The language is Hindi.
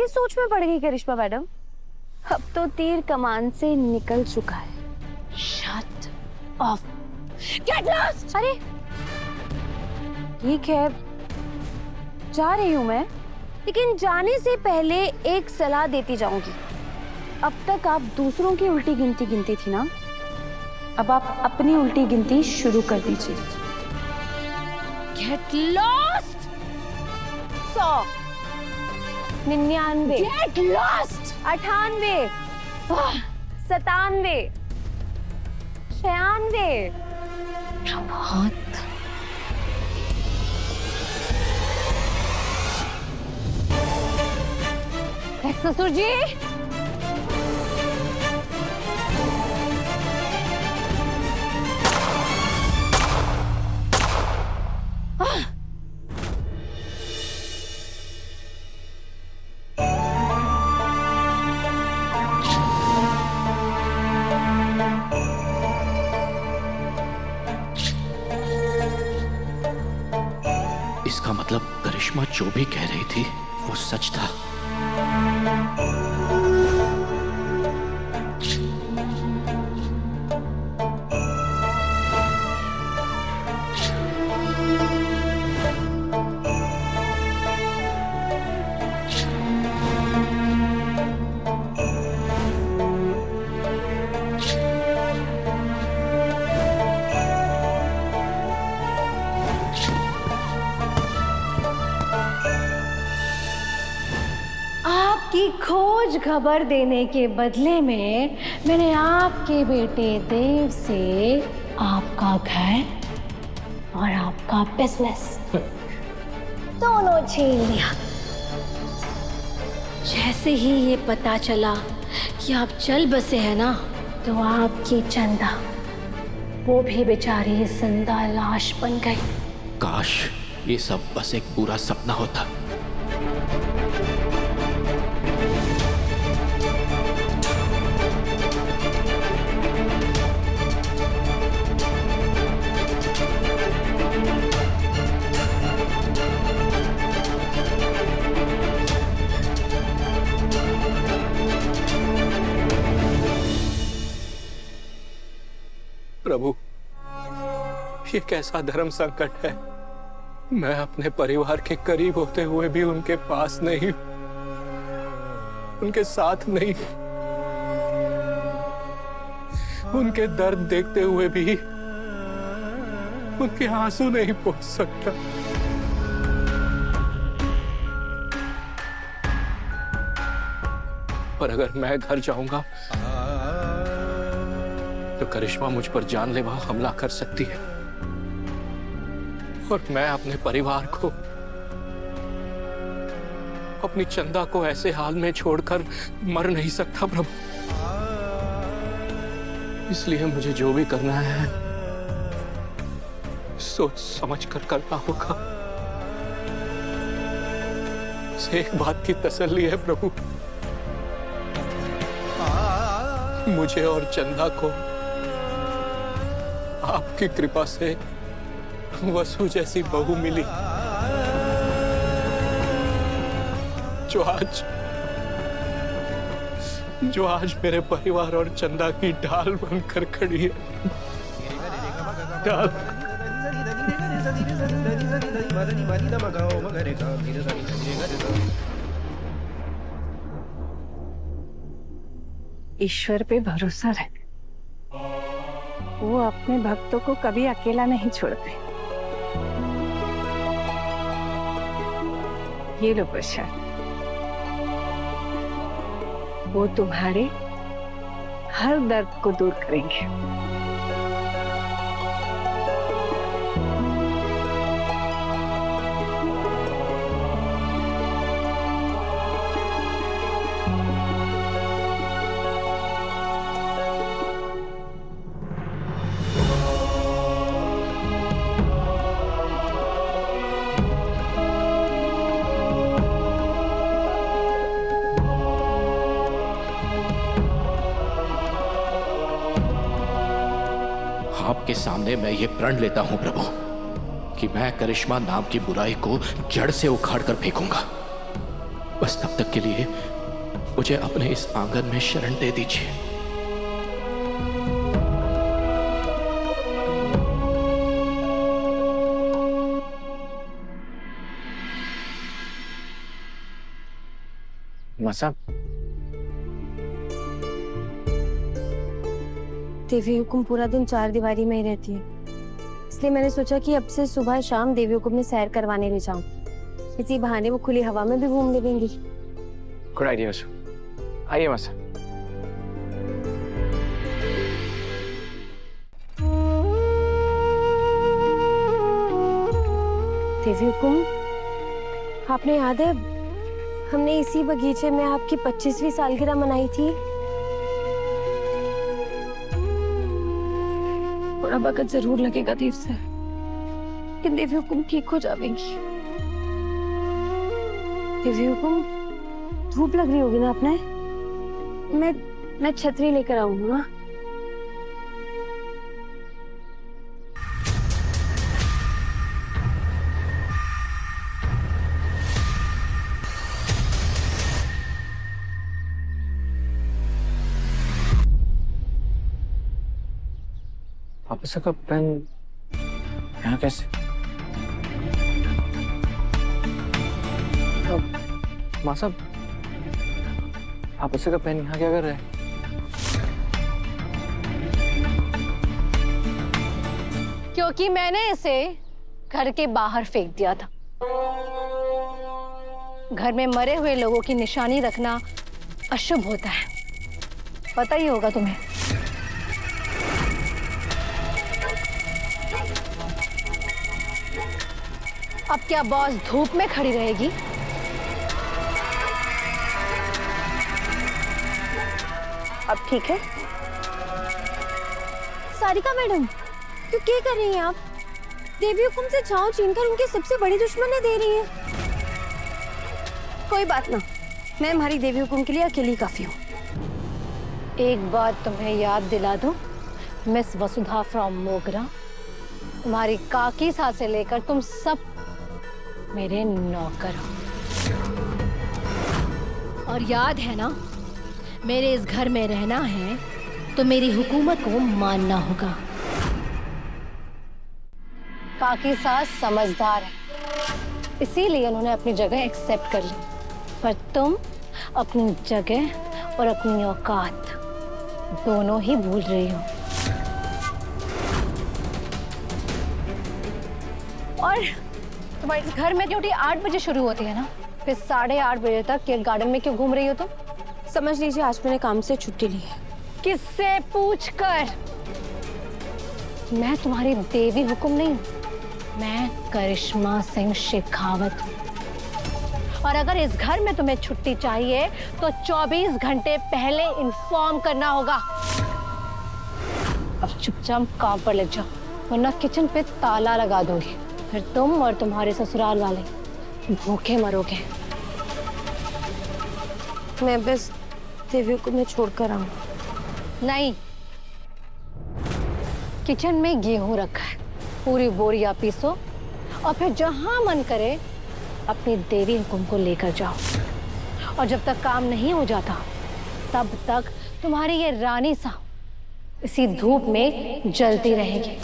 किस सोच में पड़ गई करिश्मा मैडम? अब तो तीर कमान से निकल चुका है। Shut off, get lost. अरे ठीक है, जा रही हूं मैं, लेकिन जाने से पहले एक सलाह देती जाऊंगी। अब तक आप दूसरों की उल्टी गिनती गिनती थी ना, अब आप अपनी उल्टी गिनती शुरू कर दीजिए। Get lost. 100, 99, get lost. 98, 97, 96। प्रभात, ससुर जी, इसका मतलब करिश्मा जो भी कह रही थी वो सच था। आपकी खोज खबर देने के बदले में मैंने आपके बेटे देव से आपका घर और आपका बिजनेस दोनों छीन लिया। जैसे ही ये पता चला कि आप चल बसे हैं ना, तो आपकी चंदा वो भी बेचारी जिंदा लाश बन गई। काश ये सब बस एक पूरा सपना होता। प्रभु, ये कैसा धर्म संकट है। मैं अपने परिवार के करीब होते हुए भी उनके पास नहीं, उनके साथ नहीं, उनके दर्द देखते हुए भी उनके आंसू नहीं पोंछ सकता। पर अगर मैं घर जाऊंगा तो करिश्मा मुझ पर जानलेवा हमला कर सकती है, और मैं अपने परिवार को, अपनी चंदा को ऐसे हाल में छोड़कर मर नहीं सकता प्रभु। इसलिए मुझे जो भी करना है सोच समझ कर करना होगा। बस एक बात की तसल्ली है प्रभु, मुझे और चंदा को आपकी कृपा से वसु जैसी बहू मिली, जो आज मेरे परिवार और चंदा की ढाल बनकर खड़ी है। ढाल। ईश्वर पे भरोसा रख, वो अपने भक्तों को कभी अकेला नहीं छोड़ते। ये लो प्रसाद, वो तुम्हारे हर दर्द को दूर करेंगे। आपके सामने मैं ये प्रण लेता हूं प्रभु कि मैं करिश्मा नाम की बुराई को जड़ से उखाड़ कर फेंकूंगा। बस तब तक के लिए मुझे अपने इस आंगन में शरण दे दीजिए। माँ साहब, देवी हुकुम पूरा दिन चार दीवारी में ही रहती है, इसलिए मैंने सोचा कि अब से सुबह शाम देवी हुकुम में सैर करवाने ले जाऊं। इसी बहाने वो खुली हवा में भी घूम लेंगी। गुड आइडिया वसु। आइए माँ साहब। देवी हुकुम, आपने याद है हमने इसी बगीचे में आपकी 25वीं सालगिरह मनाई थी? थोड़ा वक्त जरूर लगेगा देव से, लेकिन देवी हुकुम ठीक हो जाएंगी। देवी हुकुम, धूप लग रही होगी ना अपने? मैं छतरी लेकर आऊंगा। वापस का पेन यहाँ कैसे? माँ साहब, वापस का पेन यहाँ क्या कर रहे हैं? क्योंकि मैंने इसे घर के बाहर फेंक दिया था। घर में मरे हुए लोगों की निशानी रखना अशुभ होता है, पता ही होगा तुम्हें। अब क्या बॉस धूप में खड़ी रहेगी? अब ठीक है? सारिका मैडम, क्यों क्या कर रही हैं आप? देवी हुकुम से छांव छीनकर उनके सबसे बड़ी दुश्मन दे रही हैं। कोई बात ना, मैं हमारी देवी हुकुम के लिए अकेली काफी हूँ। एक बात तुम्हें याद दिला दूं, मिस वसुधा फ्रॉम मोगरा, तुम्हारी काकी सास से लेकर तुम सब मेरे नौकर हो। और याद है ना, मेरे इस घर में रहना है तो मेरी हुकूमत को मानना होगा। काकी सास समझदार है, इसीलिए उन्होंने अपनी जगह एक्सेप्ट कर ली, पर तुम अपनी जगह और अपनी औकात दोनों ही भूल रही हो। और तुम्हारे घर में ड्यूटी 8 बजे शुरू होती है ना, फिर 8:30 बजे तक ये गार्डन में क्यों घूम रही हो तुम? समझ लीजिए आज मैंने काम से छुट्टी ली है। किससे पूछकर? मैं तुम्हारी देवी हुकुम नहीं, मैं करिश्मा सिंह शेखावत हूँ। और अगर इस घर में तुम्हें छुट्टी चाहिए तो 24 घंटे पहले इन्फॉर्म करना होगा। अब चुपचाप काम पर लग जाओ, वरना किचन पे ताला लगा दूंगी, फिर तुम और तुम्हारे ससुराल वाले भूखे मरोगे। मैं बस देवी को मैं छोड़कर आऊं। नहीं, किचन में गेहूं रखा है, पूरी बोरियां पीसो और फिर जहां मन करे अपनी देवी हुकुम को लेकर जाओ। और जब तक काम नहीं हो जाता तब तक तुम्हारी ये रानी सा इसी धूप में जलती रहेगी।